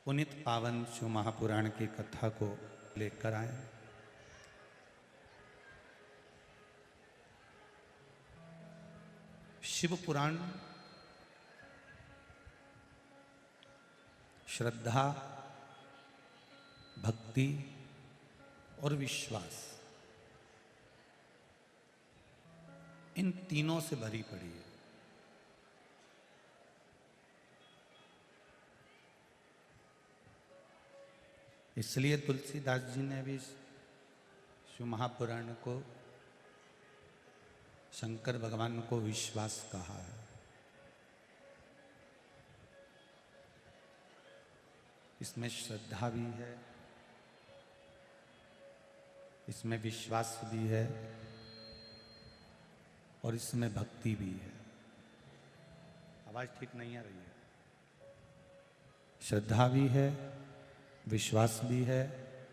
पुनित पावन शिव महापुराण की कथा को लेकर आए। शिव पुराण श्रद्धा, भक्ति और विश्वास, इन तीनों से भरी पड़ी है। इसलिए तुलसीदास जी ने भी शिव महापुराण को शंकर भगवान को विश्वास कहा है। इसमें श्रद्धा भी है, इसमें विश्वास भी है और इसमें भक्ति भी है। आवाज ठीक नहीं आ रही है। श्रद्धा भी है, विश्वास भी है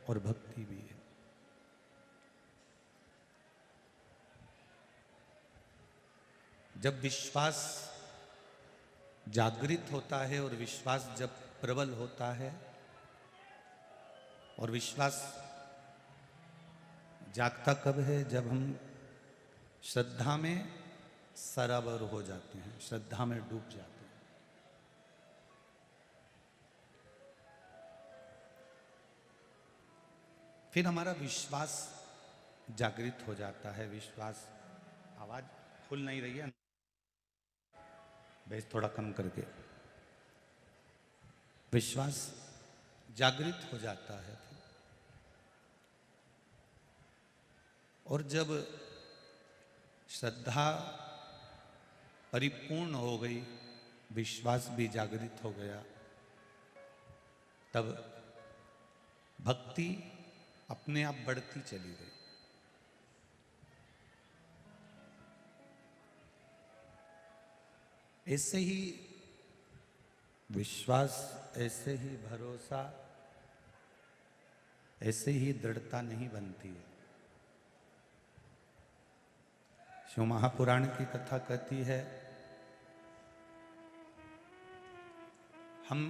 और भक्ति भी है। जब विश्वास जागृत होता है और विश्वास जब प्रबल होता है और विश्वास जागता कब है? जब हम श्रद्धा में सराबर हो जाते हैं, श्रद्धा में डूब जाते हैं। फिर हमारा विश्वास जागृत हो जाता है। विश्वास, आवाज फुल नहीं रही है, बेस थोड़ा कम करके। विश्वास जागृत हो जाता है और जब श्रद्धा परिपूर्ण हो गई, विश्वास भी जागृत हो गया, तब भक्ति अपने आप बढ़ती चली गई। ऐसे ही विश्वास, ऐसे ही भरोसा, ऐसे ही दृढ़ता नहीं बनती है। शिव महापुराण की कथा कहती है, हम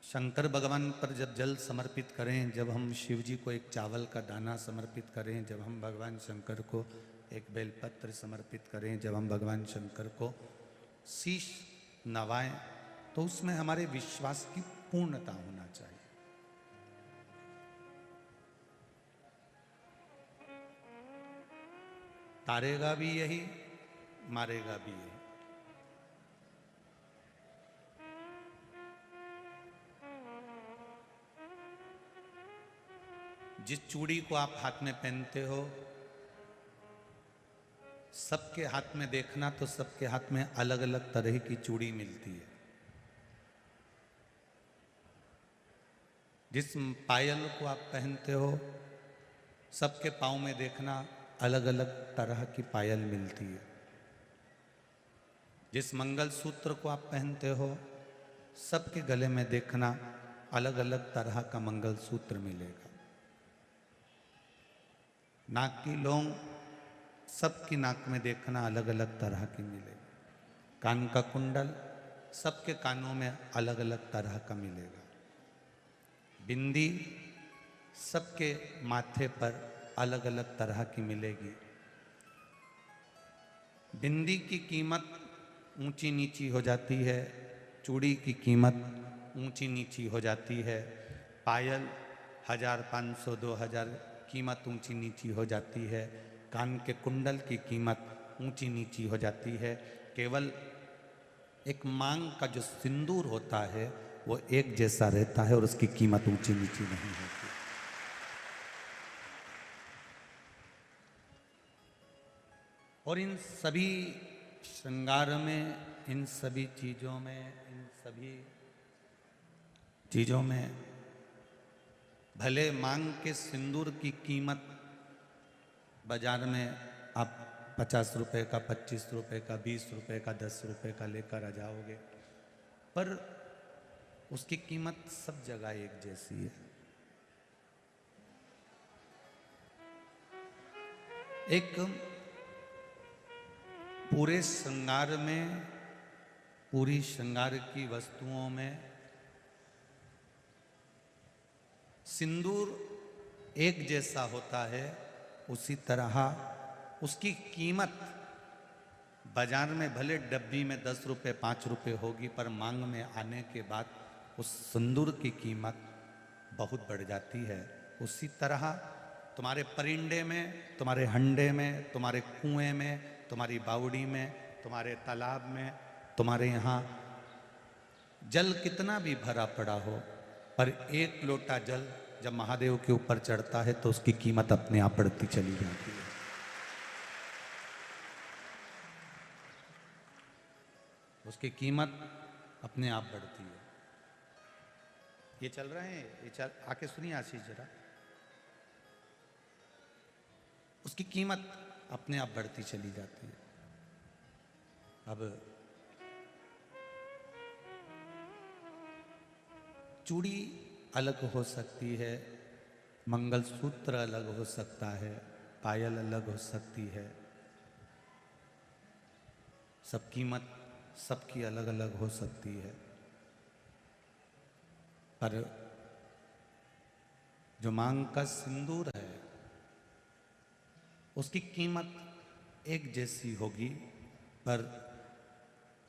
शंकर भगवान पर जब जल समर्पित करें, जब हम शिव जी को एक चावल का दाना समर्पित करें, जब हम भगवान शंकर को एक बेलपत्र समर्पित करें, जब हम भगवान शंकर को शीश नवाएं, तो उसमें हमारे विश्वास की पूर्णता होना चाहिए। तारेगा भी यही, मारेगा भी यही। जिस चूड़ी को आप हाथ में पहनते हो, सबके हाथ में देखना तो सबके हाथ में अलग अलग तरह की चूड़ी मिलती है। जिस पायल को आप पहनते हो, सबके पाँव में देखना अलग अलग तरह की पायल मिलती है। जिस मंगलसूत्र को आप पहनते हो, सबके गले में देखना अलग अलग तरह का मंगलसूत्र मिलेगा। नाक की लौंग, सबकी नाक में देखना अलग अलग तरह की मिलेगी। कान का कुंडल, सबके कानों में अलग अलग तरह का मिलेगा। बिंदी, सबके माथे पर अलग अलग तरह की मिलेगी। बिंदी की कीमत ऊंची नीची हो जाती है, चूड़ी की कीमत ऊंची नीची हो जाती है, पायल 1000, 500, 2000 कीमत ऊंची नीची हो जाती है, कान के कुंडल की कीमत ऊंची नीची हो जाती है। केवल एक मांग का जो सिंदूर होता है वो एक जैसा रहता है और उसकी कीमत ऊंची नीची नहीं होती। और इन सभी श्रृंगार में, इन सभी चीजों में, इन सभी चीजों में भले मांग के सिंदूर की कीमत बाजार में आप 50 रुपए का, 25 रुपए का, 20 रुपए का, 10 रुपए का लेकर आ जाओगे, पर उसकी कीमत सब जगह एक जैसी है। एक पूरे श्रृंगार में, पूरी श्रृंगार की वस्तुओं में सिंदूर एक जैसा होता है, उसी तरह उसकी कीमत बाजार में भले डब्बी में 10 रुपये 5 रुपये होगी, पर मांग में आने के बाद उस सिंदूर की कीमत बहुत बढ़ जाती है। उसी तरह तुम्हारे परिंदे में, तुम्हारे हंडे में, तुम्हारे कुएं में, तुम्हारी बावड़ी में, तुम्हारे तालाब में, तुम्हारे यहाँ जल कितना भी भरा पड़ा हो, पर एक लोटा जल जब महादेव के ऊपर चढ़ता है तो उसकी कीमत अपने आप बढ़ती चली जाती है। उसकी कीमत अपने आप बढ़ती है। ये चल रहे हैं, ये चल आके सुनिए आशीष जरा। उसकी कीमत अपने आप बढ़ती चली जाती है। अब चूड़ी अलग हो सकती है, मंगलसूत्र अलग हो सकता है, पायल अलग हो सकती है, सब कीमत सबकी अलग अलग हो सकती है, पर जो मांग का सिंदूर है उसकी कीमत एक जैसी होगी, पर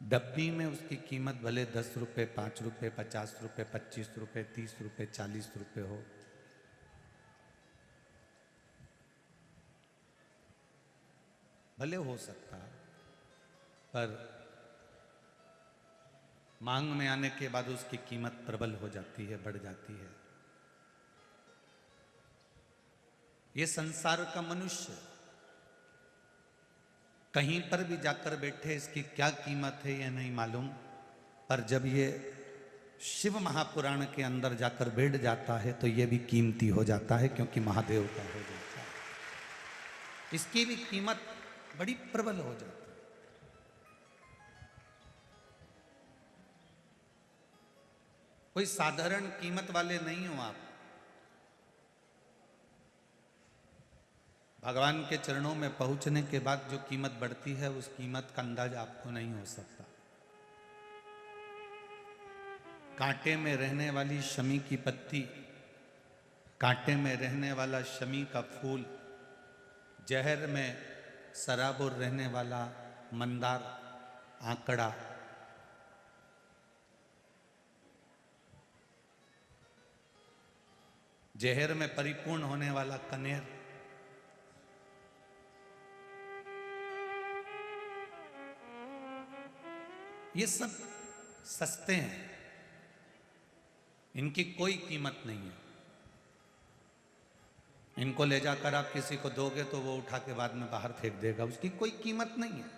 डब्बी में उसकी कीमत भले 10 रुपये 5 रुपये 50 रुपये 25 रुपये 30 रुपये 40 रुपये हो। भले हो सकता है, पर मांग में आने के बाद उसकी कीमत प्रबल हो जाती है, बढ़ जाती है। ये संसार का मनुष्य कहीं पर भी जाकर बैठे, इसकी क्या कीमत है ये नहीं मालूम, पर जब ये शिव महापुराण के अंदर जाकर बैठ जाता है तो ये भी कीमती हो जाता है, क्योंकि महादेव का हो जाता है। इसकी भी कीमत बड़ी प्रबल हो जाती है। कोई साधारण कीमत वाले नहीं हो आप। भगवान के चरणों में पहुंचने के बाद जो कीमत बढ़ती है, उस कीमत का अंदाज आपको नहीं हो सकता। कांटे में रहने वाली शमी की पत्ती, कांटे में रहने वाला शमी का फूल, जहर में सराबोर रहने वाला मंदार आंकड़ा, जहर में परिपूर्ण होने वाला कनेर, ये सब सस्ते हैं, इनकी कोई कीमत नहीं है। इनको ले जाकर आप किसी को दोगे तो वो उठा के बाद में बाहर फेंक देगा, उसकी कोई कीमत नहीं है।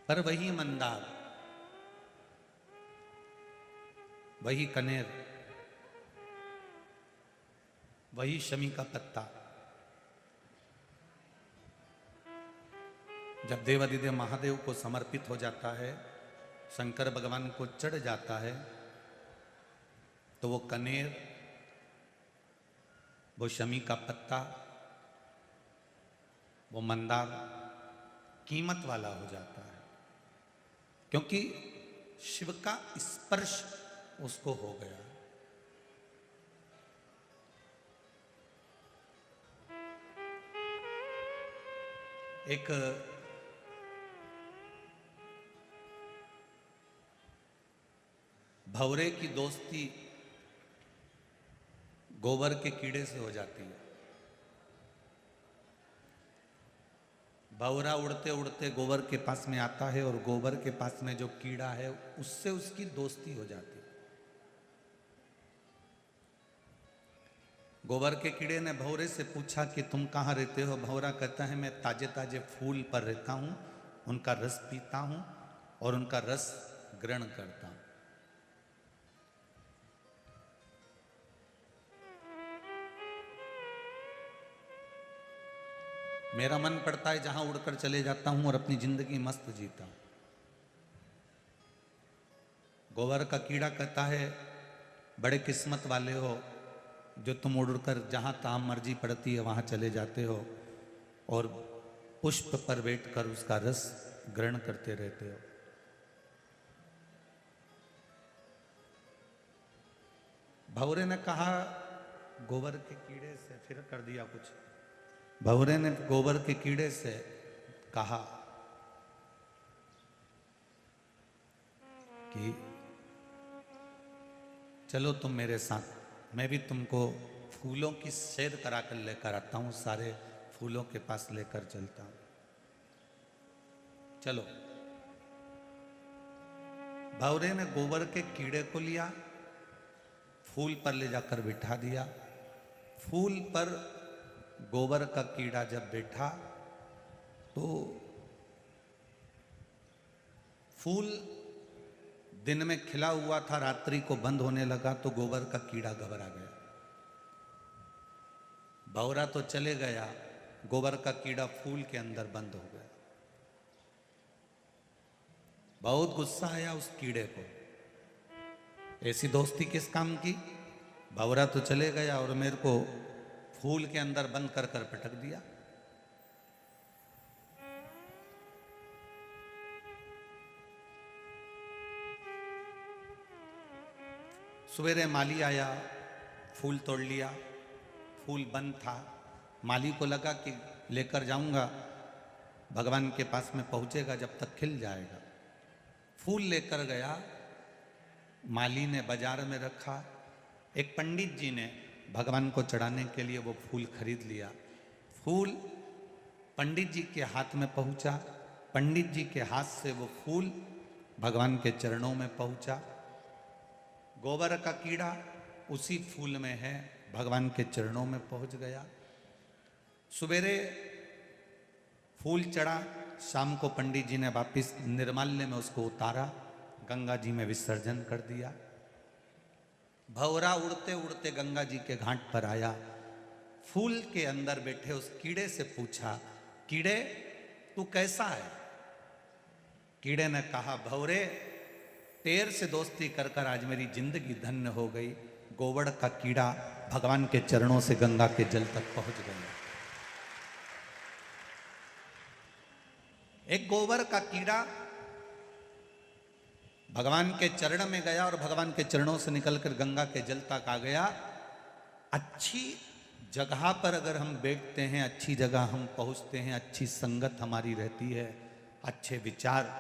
पर वही मंदार, वही कनेर, वही शमी का पत्ता जब देवादिदेव महादेव को समर्पित हो जाता है, शंकर भगवान को चढ़ जाता है, तो वो कनेर, वो शमी का पत्ता, वो मंदार कीमत वाला हो जाता है, क्योंकि शिव का स्पर्श उसको हो गया। एक भंवरे की दोस्ती गोबर के कीड़े से हो जाती है। भंवरा उड़ते उड़ते गोबर के पास में आता है और गोबर के पास में जो कीड़ा है उससे उसकी दोस्ती हो जाती है। गोबर के कीड़े ने भंवरे से पूछा कि तुम कहाँ रहते हो? भंवरा कहता है मैं ताजे ताजे फूल पर रहता हूँ, उनका रस पीता हूँ और उनका रस ग्रहण करता हूँ। मेरा मन पड़ता है जहां उड़कर चले जाता हूं और अपनी जिंदगी मस्त जीता हूं। गोबर का कीड़ा कहता है बड़े किस्मत वाले हो जो तुम उड़कर जहां तहां मर्जी पड़ती है वहां चले जाते हो और पुष्प पर बैठकर उसका रस ग्रहण करते रहते हो। भंवरे ने कहा गोबर के कीड़े से, फिर कर दिया कुछ। भंवरे ने गोबर के कीड़े से कहा कि चलो तुम मेरे साथ, मैं भी तुमको फूलों की सैर करा कर लेकर आता हूं, सारे फूलों के पास लेकर चलता हूं, चलो। भंवरे ने गोबर के कीड़े को लिया, फूल पर ले जाकर बिठा दिया। फूल पर गोबर का कीड़ा जब बैठा तो फूल दिन में खिला हुआ था, रात्रि को बंद होने लगा तो गोबर का कीड़ा घबरा गया। भंवरा तो चले गया, गोबर का कीड़ा फूल के अंदर बंद हो गया। बहुत गुस्सा आया उस कीड़े को, ऐसी दोस्ती किस काम की? भंवरा तो चले गया और मेरे को फूल के अंदर बंद कर कर पटक दिया। सवेरे माली आया, फूल तोड़ लिया, फूल बंद था। माली को लगा कि लेकर जाऊंगा, भगवान के पास में पहुंचेगा, जब तक खिल जाएगा। फूल लेकर गया, माली ने बाजार में रखा। एक पंडित जी ने भगवान को चढ़ाने के लिए वो फूल खरीद लिया। फूल पंडित जी के हाथ में पहुंचा, पंडित जी के हाथ से वो फूल भगवान के चरणों में पहुंचा। गोबर का कीड़ा उसी फूल में है, भगवान के चरणों में पहुंच गया। सवेरे फूल चढ़ा, शाम को पंडित जी ने वापिस निर्माल्य में उसको उतारा, गंगा जी में विसर्जन कर दिया। भंवरा उड़ते उड़ते गंगा जी के घाट पर आया, फूल के अंदर बैठे उस कीड़े से पूछा, कीड़े तू कैसा है? कीड़े ने कहा, भंवरे तेर से दोस्ती कर कर आज मेरी जिंदगी धन्य हो गई। गोबर का कीड़ा भगवान के चरणों से गंगा के जल तक पहुंच गया। एक गोबर का कीड़ा भगवान के चरण में गया और भगवान के चरणों से निकलकर गंगा के जल तक आ गया। अच्छी जगह पर अगर हम बैठते हैं, अच्छी जगह हम पहुंचते हैं, अच्छी संगत हमारी रहती है, अच्छे विचार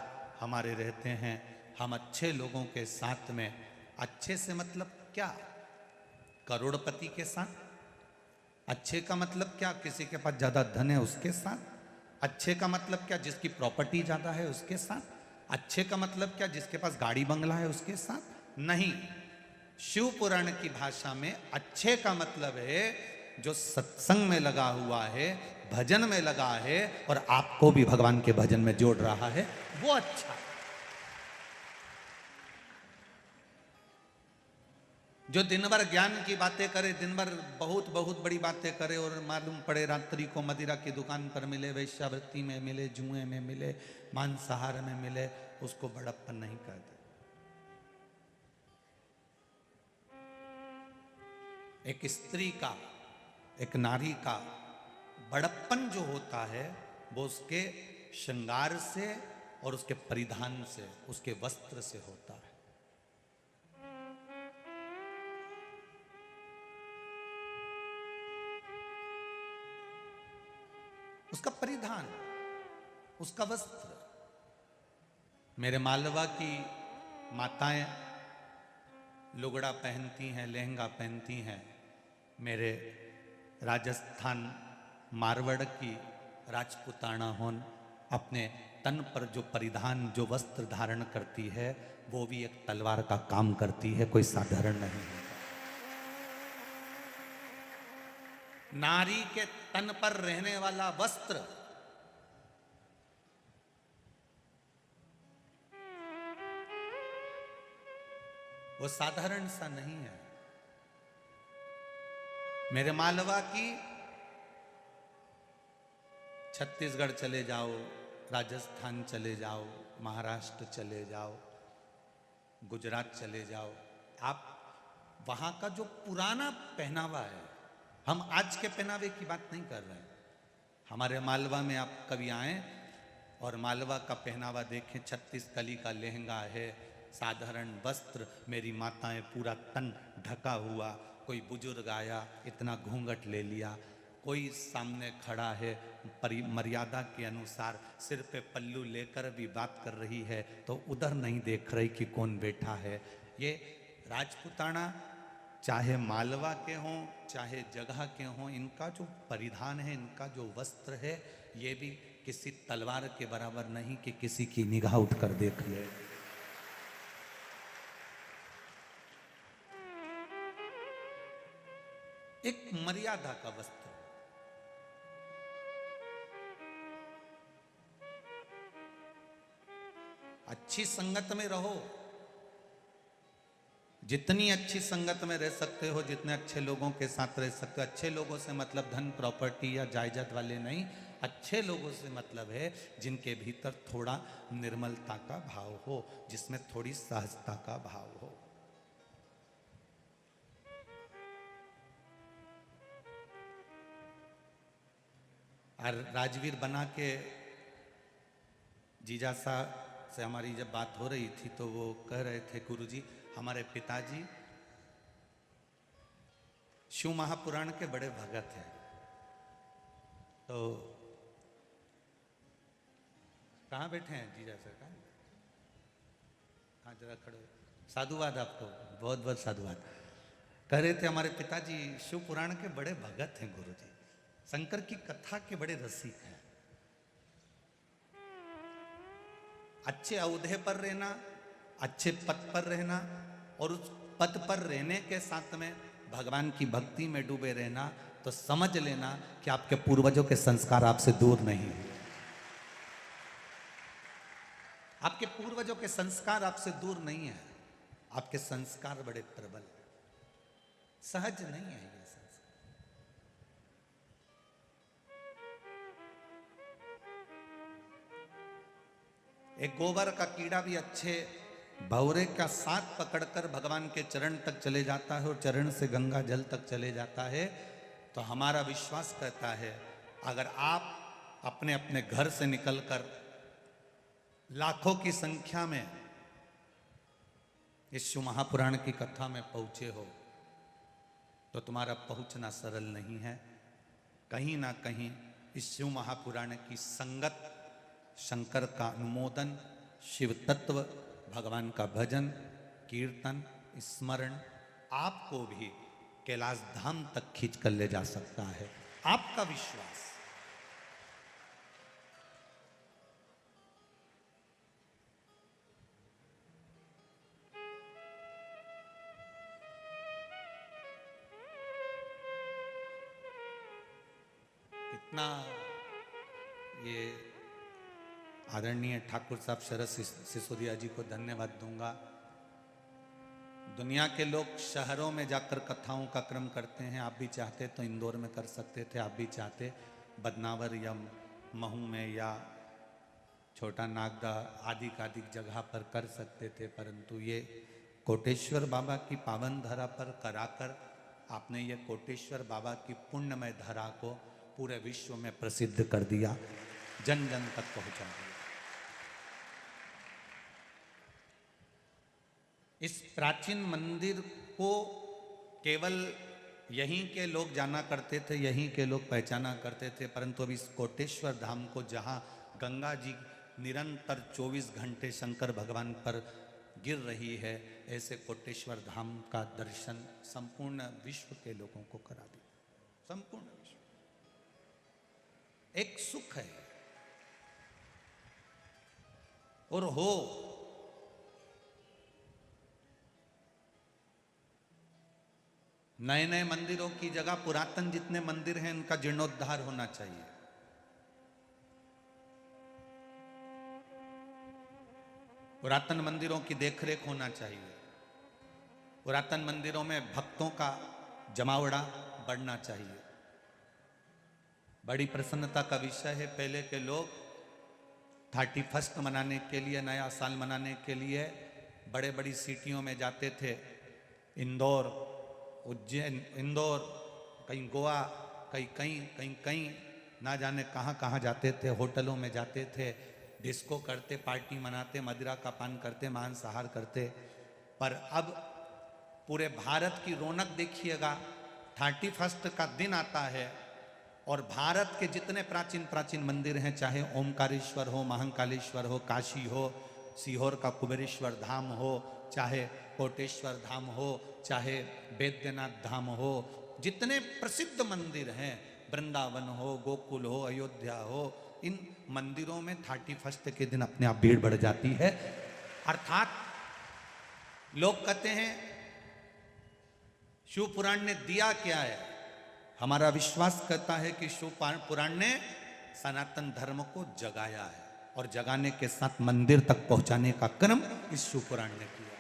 हमारे रहते हैं, हम अच्छे लोगों के साथ में, अच्छे से मतलब क्या? करोड़पति के साथ। अच्छे का मतलब क्या? किसी के पास ज्यादा धन है उसके साथ। अच्छे का मतलब क्या? जिसकी प्रॉपर्टी ज्यादा है उसके साथ। अच्छे का मतलब क्या? जिसके पास गाड़ी बंगला है उसके साथ। नहीं, शिव पुराण की भाषा में अच्छे का मतलब है जो सत्संग में लगा हुआ है, भजन में लगा है और आपको भी भगवान के भजन में जोड़ रहा है, वो अच्छा। जो दिन भर ज्ञान की बातें करे, दिन भर बहुत बहुत बड़ी बातें करे और मालूम पड़े रात्रि को मदिरा की दुकान पर मिले, वैश्यावृत्ति में मिले, जुए में मिले, मांसाहार में मिले, उसको बड़प्पन नहीं कहते। एक स्त्री का, एक नारी का बड़प्पन जो होता है वो उसके श्रृंगार से और उसके परिधान से, उसके वस्त्र से होता है। उसका परिधान, उसका वस्त्र। मेरे मालवा की माताएं लुगड़ा पहनती हैं, लहंगा पहनती हैं। मेरे राजस्थान मारवाड़ की राजपुताना होन अपने तन पर जो परिधान, जो वस्त्र धारण करती है, वो भी एक तलवार का काम करती है, कोई साधारण नहीं है। नारी के तन पर रहने वाला वस्त्र वो साधारण सा नहीं है। मेरे मालवा की छत्तीसगढ़ चले जाओ, राजस्थान चले जाओ, महाराष्ट्र चले जाओ, गुजरात चले जाओ, आप वहां का जो पुराना पहनावा है, हम आज के पहनावे की बात नहीं कर रहे हैं। हमारे मालवा में आप कभी आए और मालवा का पहनावा देखें, 36 कली का लहंगा है, साधारण वस्त्र, मेरी माताएं पूरा तन ढका हुआ, कोई बुजुर्ग आया इतना घूंघट ले लिया, कोई सामने खड़ा है मर्यादा के अनुसार सिर पे पल्लू लेकर भी बात कर रही है तो उधर नहीं देख रही कि कौन बैठा है। ये राजपूताना चाहे मालवा के हों चाहे जगह के हों, इनका जो परिधान है, इनका जो वस्त्र है, ये भी किसी तलवार के बराबर नहीं कि किसी की निगाह उठकर देख ले। एक मर्यादा का वस्त्र। अच्छी संगत में रहो, जितनी अच्छी संगत में रह सकते हो, जितने अच्छे लोगों के साथ रह सकते हो। अच्छे लोगों से मतलब धन प्रॉपर्टी या जायदाद वाले नहीं, अच्छे लोगों से मतलब है जिनके भीतर थोड़ा निर्मलता का भाव हो, जिसमें थोड़ी सहजता का भाव हो। और राजवीर बना के जीजा साहब से हमारी जब बात हो रही थी तो वो कह रहे थे, गुरुजी हमारे पिताजी शिव महापुराण के बड़े भगत हैं। तो कहाँ बैठे हैं जीजा सर? कहाँ जरा खड़े हो। साधुवाद आपको, बहुत बहुत साधुवाद। कह रहे थे हमारे पिताजी शिव पुराण के बड़े भगत हैं गुरुजी, शंकर की कथा के बड़े रसिक हैं। अच्छे औहदे पर रहना, अच्छे पद पर रहना और उस पद पर रहने के साथ में भगवान की भक्ति में डूबे रहना, तो समझ लेना कि आपके पूर्वजों के संस्कार आपसे दूर नहीं। आपके पूर्वजों के संस्कार आपसे दूर नहीं है। आपके संस्कार बड़े प्रबल, सहज नहीं है ये संस्कार। एक गोबर का कीड़ा भी अच्छे भौरे का साथ पकड़कर भगवान के चरण तक चले जाता है और चरण से गंगा जल तक चले जाता है। तो हमारा विश्वास कहता है, अगर आप अपने अपने घर से निकलकर लाखों की संख्या में इस शिव महापुराण की कथा में पहुंचे हो, तो तुम्हारा पहुंचना सरल नहीं है। कहीं ना कहीं इस शिव महापुराण की संगत, शंकर का अनुमोदन, शिव तत्व, भगवान का भजन, कीर्तन, स्मरण आपको भी कैलाश धाम तक खींच कर ले जा सकता है। आपका विश्वास। कितना ये आदरणीय ठाकुर साहब शरद सिसोदिया जी को धन्यवाद दूंगा। दुनिया के लोग शहरों में जाकर कथाओं का क्रम करते हैं। आप भी चाहते तो इंदौर में कर सकते थे, आप भी चाहते बदनावर या महू में या छोटा नागदा आदि जगह पर कर सकते थे, परंतु ये कोटेश्वर बाबा की पावन धरा पर कराकर आपने ये कोटेश्वर बाबा की पुण्यमय धरा को पूरे विश्व में प्रसिद्ध कर दिया, जन जन तक पहुंचा दिया। इस प्राचीन मंदिर को केवल यहीं के लोग जाना करते थे, यहीं के लोग पहचाना करते थे, परंतु अब इस कोटेश्वर धाम को, जहां गंगा जी निरंतर 24 घंटे शंकर भगवान पर गिर रही है, ऐसे कोटेश्वर धाम का दर्शन संपूर्ण विश्व के लोगों को करा दिया। संपूर्ण विश्व एक सुख है और हो। नए नए मंदिरों की जगह पुरातन जितने मंदिर हैं उनका जीर्णोद्धार होना चाहिए। पुरातन मंदिरों की देखरेख होना चाहिए। पुरातन मंदिरों में भक्तों का जमावड़ा बढ़ना चाहिए। बड़ी प्रसन्नता का विषय है, पहले के लोग 31 मनाने के लिए, नया साल मनाने के लिए बड़े बड़ी सिटियों में जाते थे। इंदौर, उज्जैन, इंदौर, कहीं गोवा, कहीं कहीं, ना जाने कहाँ कहाँ जाते थे, होटलों में जाते थे, डिस्को करते, पार्टी मनाते, मदिरा का पान करते, मांसाहार करते। पर अब पूरे भारत की रौनक देखिएगा, 31 का दिन आता है और भारत के जितने प्राचीन प्राचीन मंदिर हैं, चाहे ओमकारेश्वर हो, महाकालेश्वर हो, काशी हो, सीहोर का कुबेरेश्वर धाम हो, चाहे कोटेश्वर धाम हो, चाहे बैद्यनाथ धाम हो, जितने प्रसिद्ध मंदिर हैं, वृंदावन हो, गोकुल हो, अयोध्या हो, इन मंदिरों में 31 के दिन अपने आप भीड़ बढ़ जाती है। अर्थात लोग कहते हैं शिव पुराण ने दिया क्या है? हमारा विश्वास कहता है कि शिव पुराण ने सनातन धर्म को जगाया है और जगाने के साथ मंदिर तक पहुंचाने का कर्म इस शिव पुराण ने किया।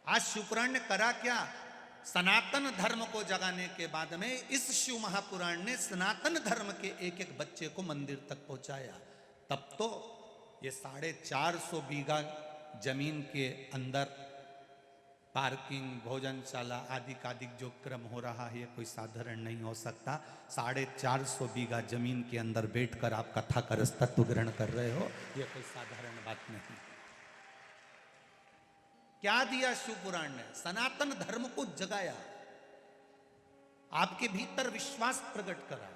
आज शिव पुराण ने करा क्या? सनातन धर्म को जगाने के बाद में इस शिव महापुराण ने सनातन धर्म के एक एक बच्चे को मंदिर तक पहुंचाया। तब तो ये 450 बीघा जमीन के अंदर पार्किंग, भोजनशाला आदि का जो क्रम हो रहा है, ये कोई साधारण नहीं हो सकता। 450 बीघा जमीन के अंदर बैठकर आप कथा का रसतत्व ग्रहण कर रहे हो, ये कोई साधारण बात नहीं। क्या दिया शिव पुराण ने? सनातन धर्म को जगाया, आपके भीतर विश्वास प्रकट करा,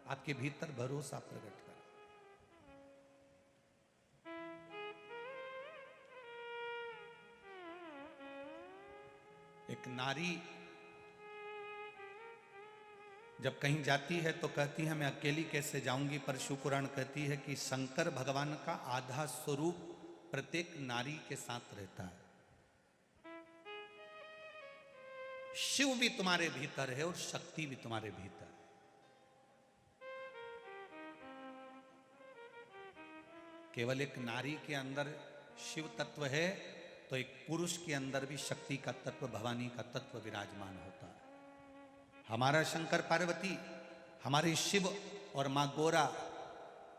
आपके भीतर भरोसा प्रकट करा। एक नारी जब कहीं जाती है तो कहती है मैं अकेली कैसे जाऊंगी, पर शिव पुराण कहती है कि शंकर भगवान का आधा स्वरूप प्रत्येक नारी के साथ रहता है। शिव भी तुम्हारे भीतर है और शक्ति भी तुम्हारे भीतर। केवल एक नारी के अंदर शिव तत्व है तो एक पुरुष के अंदर भी शक्ति का तत्व, भवानी का तत्व विराजमान होता है। हमारा शंकर पार्वती, हमारे शिव और मां गोरा,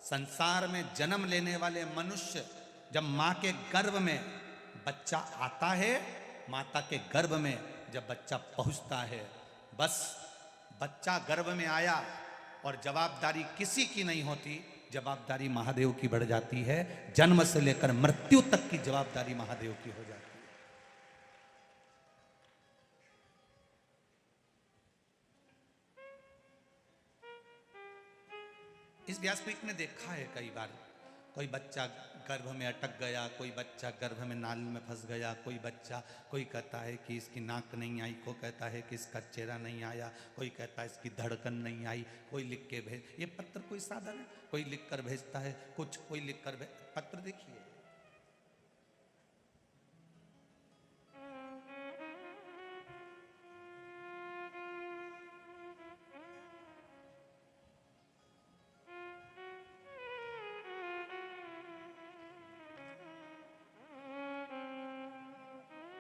संसार में जन्म लेने वाले मनुष्य जब मां के गर्भ में बच्चा आता है, माता के गर्भ में जब बच्चा पहुंचता है, बस बच्चा गर्भ में आया और जवाबदारी किसी की नहीं होती, जवाबदारी महादेव की बढ़ जाती है। जन्म से लेकर मृत्यु तक की जवाबदारी महादेव की हो जाती है। इस व्यासपीठ में देखा है कई बार, कोई बच्चा गर्भ में अटक गया, कोई बच्चा गर्भ में नाल में फंस गया, कोई कहता है कि इसकी नाक नहीं आई, कोई कहता है कि इसका चेहरा नहीं आया, कोई कहता है इसकी धड़कन नहीं आई, कोई लिख के भेज। ये पत्र कोई साधारण, कोई लिख कर भेजता है कुछ, कोई लिख कर पत्र देखिए।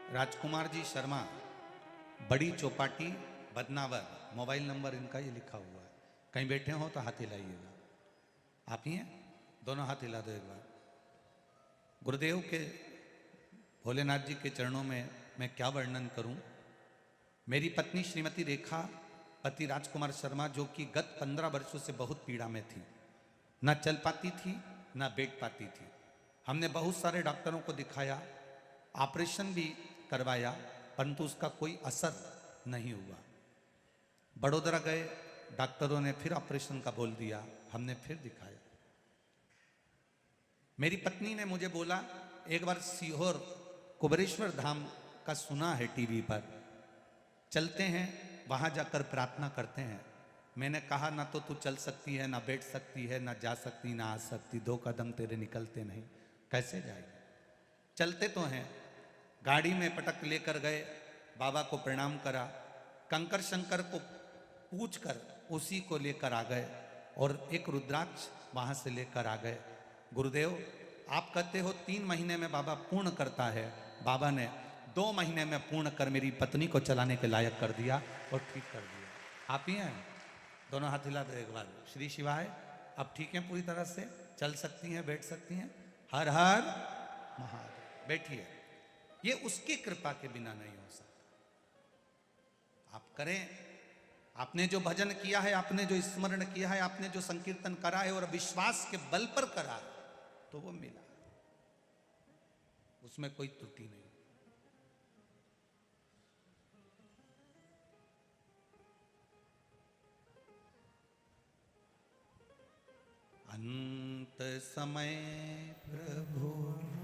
राजकुमार जी शर्मा, बड़ी चौपाटी, बदनावर, मोबाइल नंबर इनका ये लिखा हुआ है। कहीं बैठे हो तो हाथ हिलाइएगा। आप ही हैं? दोनों हाथ हिला दो एक बार। गुरुदेव के, भोलेनाथ जी के चरणों में मैं क्या वर्णन करूं। मेरी पत्नी श्रीमती रेखा, पति राजकुमार शर्मा, जो कि गत 15 वर्षों से बहुत पीड़ा में थी, ना चल पाती थी, ना बैठ पाती थी। हमने बहुत सारे डॉक्टरों को दिखाया, ऑपरेशन भी करवाया, परंतु उसका कोई असर नहीं हुआ। बड़ोदरा गए, डॉक्टरों ने फिर ऑपरेशन का बोल दिया, हमने फिर दिखाया। मेरी पत्नी ने मुझे बोला, एक बार सीहोर कुबेरेश्वर धाम का सुना है टीवी पर, चलते हैं वहां जाकर प्रार्थना करते हैं। मैंने कहा ना तो तू चल सकती है, ना बैठ सकती है, ना जा सकती, ना आ सकती, 2 कदम तेरे निकलते नहीं, कैसे जाएगी? चलते तो हैं। गाड़ी में पटक लेकर गए, बाबा को प्रणाम करा, कंकर शंकर को पूछ कर उसी को लेकर आ गए और एक रुद्राक्ष वहां से लेकर आ गए। गुरुदेव आप कहते हो 3 महीने में बाबा पूर्ण करता है, बाबा ने 2 महीने में पूर्ण कर मेरी पत्नी को चलाने के लायक कर दिया और ठीक कर दिया। आप ही हैं? दोनों हाथ हिला दो एक बार। श्री शिवाय। अब ठीक है, पूरी तरह से चल सकती हैं, बैठ सकती हैं। हर हर महादेव। बैठिए। ये उसकी कृपा के बिना नहीं हो सकता। आप करें, आपने जो भजन किया है, आपने जो स्मरण किया है, आपने जो संकीर्तन करा है और विश्वास के बल पर करा है, तो वो मिला, उसमें कोई त्रुटि नहीं। अंत समय प्रभु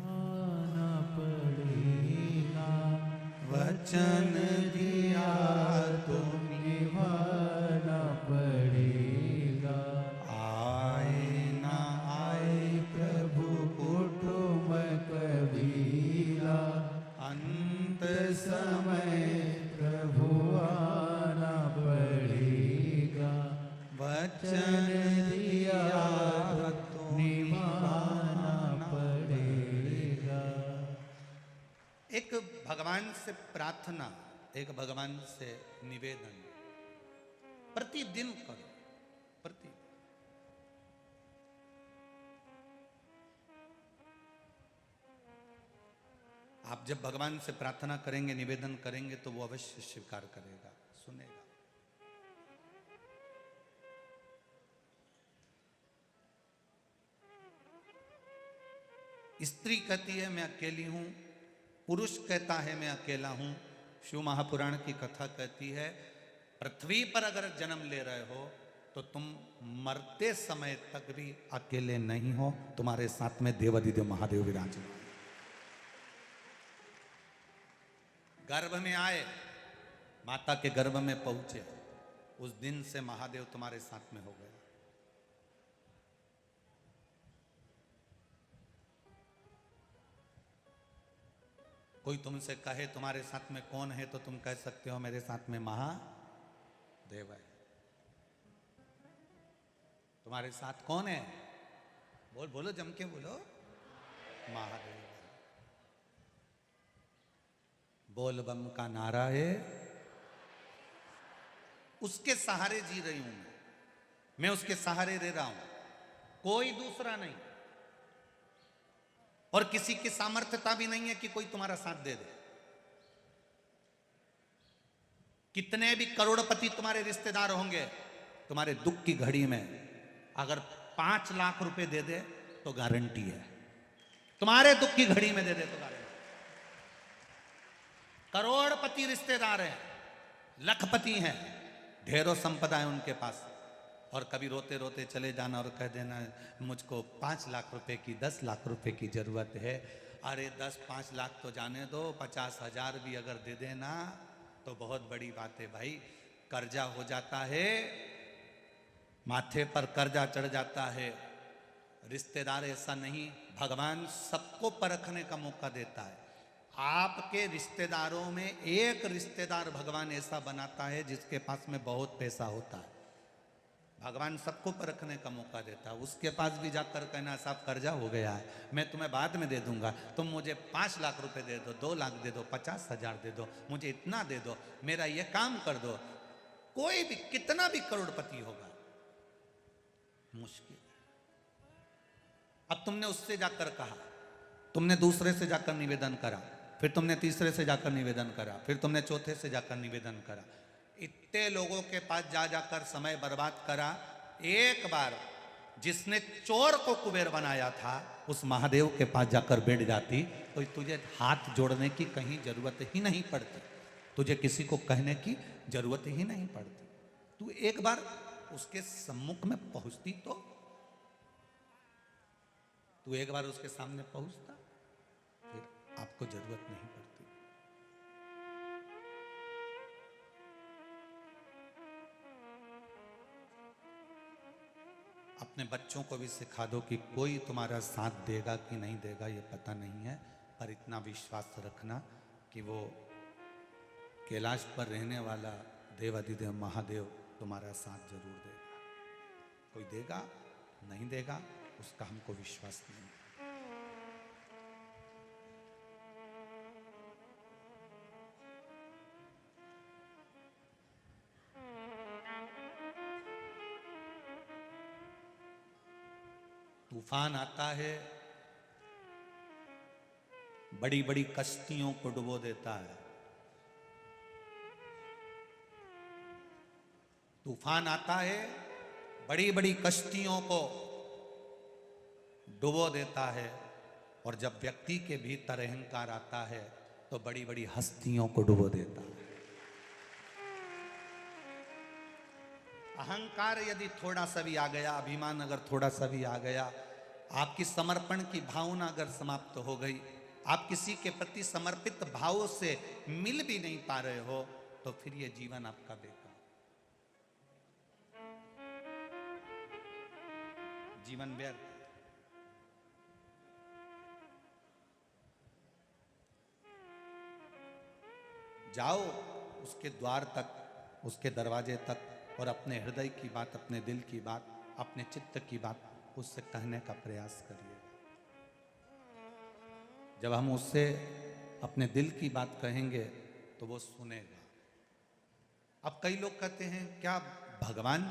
आना पड़ेगा, वचन दिया तो निभाना पड़ेगा। आए ना आए प्रभु कुटुंब कबीला, अंत समय प्रभु आना पड़ेगा। वचन दिया तो निभाना पड़ेगा। एक भगवान से प्रार्थना, एक भगवान से निवेदन प्रतिदिन करो, प्रतिदिन। आप जब भगवान से प्रार्थना करेंगे, निवेदन करेंगे, तो वो अवश्य स्वीकार करेगा, सुनेगा। स्त्री कहती है मैं अकेली हूं, पुरुष कहता है मैं अकेला हूं। शिव महापुराण की कथा कहती है पृथ्वी पर अगर जन्म ले रहे हो तो तुम मरते समय तक भी अकेले नहीं हो, तुम्हारे साथ में देवाधिदेव महादेव विराजमान। गर्भ में आए, माता के गर्भ में पहुंचे, उस दिन से महादेव तुम्हारे साथ में हो गए। कोई तुमसे कहे तुम्हारे साथ में कौन है, तो तुम कह सकते हो मेरे साथ में महादेव है। तुम्हारे साथ कौन है? बोलो जम के बोलो, महादेव है। बोल बम का नारा है, उसके सहारे जी रही हूं मैं उसके सहारे रह रहा हूं, कोई दूसरा नहीं। और किसी की सामर्थ्यता भी नहीं है कि कोई तुम्हारा साथ दे दे। कितने भी करोड़पति तुम्हारे रिश्तेदार होंगे, तुम्हारे दुख की घड़ी में अगर 5 लाख रुपए दे दे तो गारंटी है, तुम्हारे दुख की घड़ी में दे दे तो गारंटी। करोड़पति रिश्तेदार हैं, लखपति हैं, ढेरों संपदा है उनके पास, और कभी रोते रोते चले जाना और कह देना मुझको 5 लाख रुपए की, 10 लाख रुपए की जरूरत है। अरे 10-5 लाख तो जाने दो, 50,000 भी अगर दे देना तो बहुत बड़ी बात है भाई। कर्जा हो जाता है, माथे पर कर्जा चढ़ जाता है। रिश्तेदार ऐसा नहीं, भगवान सबको परखने का मौका देता है। आपके रिश्तेदारों में एक रिश्तेदार भगवान ऐसा बनाता है जिसके पास में बहुत पैसा होता है। भगवान सबको परखने का मौका देता है। उसके पास भी जाकर कहना साहब कर्जा हो गया है, मैं तुम्हें बाद में दे दूंगा, तुम मुझे 5 लाख रुपए दे दो, 2 लाख दे दो, 50,000 दे दो, मुझे इतना दे दो, मेरा ये काम कर दो। कोई भी कितना भी करोड़पति होगा, मुश्किल। अब तुमने उससे जाकर कहा, तुमने दूसरे से जाकर निवेदन करा, फिर तुमने तीसरे से जाकर निवेदन करा, फिर तुमने चौथे से जाकर निवेदन करा। इतने लोगों के पास जा जाकर समय बर्बाद करा। एक बार जिसने चोर को कुबेर बनाया था उस महादेव के पास जाकर बैठ जाती तो तुझे हाथ जोड़ने की कहीं जरूरत ही नहीं पड़ती, तुझे किसी को कहने की जरूरत ही नहीं पड़ती। तू एक बार उसके सम्मुख में पहुंचती तो तू एक बार उसके सामने पहुंचता, फिर आपको जरूरत नहीं पड़ती। अपने बच्चों को भी सिखा दो कि कोई तुम्हारा साथ देगा कि नहीं देगा ये पता नहीं है, पर इतना विश्वास रखना कि वो कैलाश पर रहने वाला देवाधिदेव महादेव तुम्हारा साथ जरूर देगा। कोई देगा नहीं देगा उसका हमको विश्वास नहीं। तूफान आता है, बड़ी बड़ी कश्तियों को डुबो देता है। तूफान आता है, बड़ी बड़ी कश्तियों को डुबो देता है, और जब व्यक्ति के भीतर अहंकार आता है तो बड़ी बड़ी हस्तियों को डुबो देता है। अहंकार यदि थोड़ा सा भी आ गया, अभिमान अगर थोड़ा सा भी आ गया, आपकी समर्पण की भावना अगर समाप्त हो गई, आप किसी के प्रति समर्पित भाव से मिल भी नहीं पा रहे हो, तो फिर ये जीवन आपका बेकार, जीवन व्यर्थ। जाओ उसके द्वार तक, उसके दरवाजे तक, और अपने हृदय की बात, अपने दिल की बात, अपने चित्त की बात उससे कहने का प्रयास करिए। जब हम उससे अपने दिल की बात कहेंगे तो वो सुनेगा। अब कई लोग कहते हैं क्या भगवान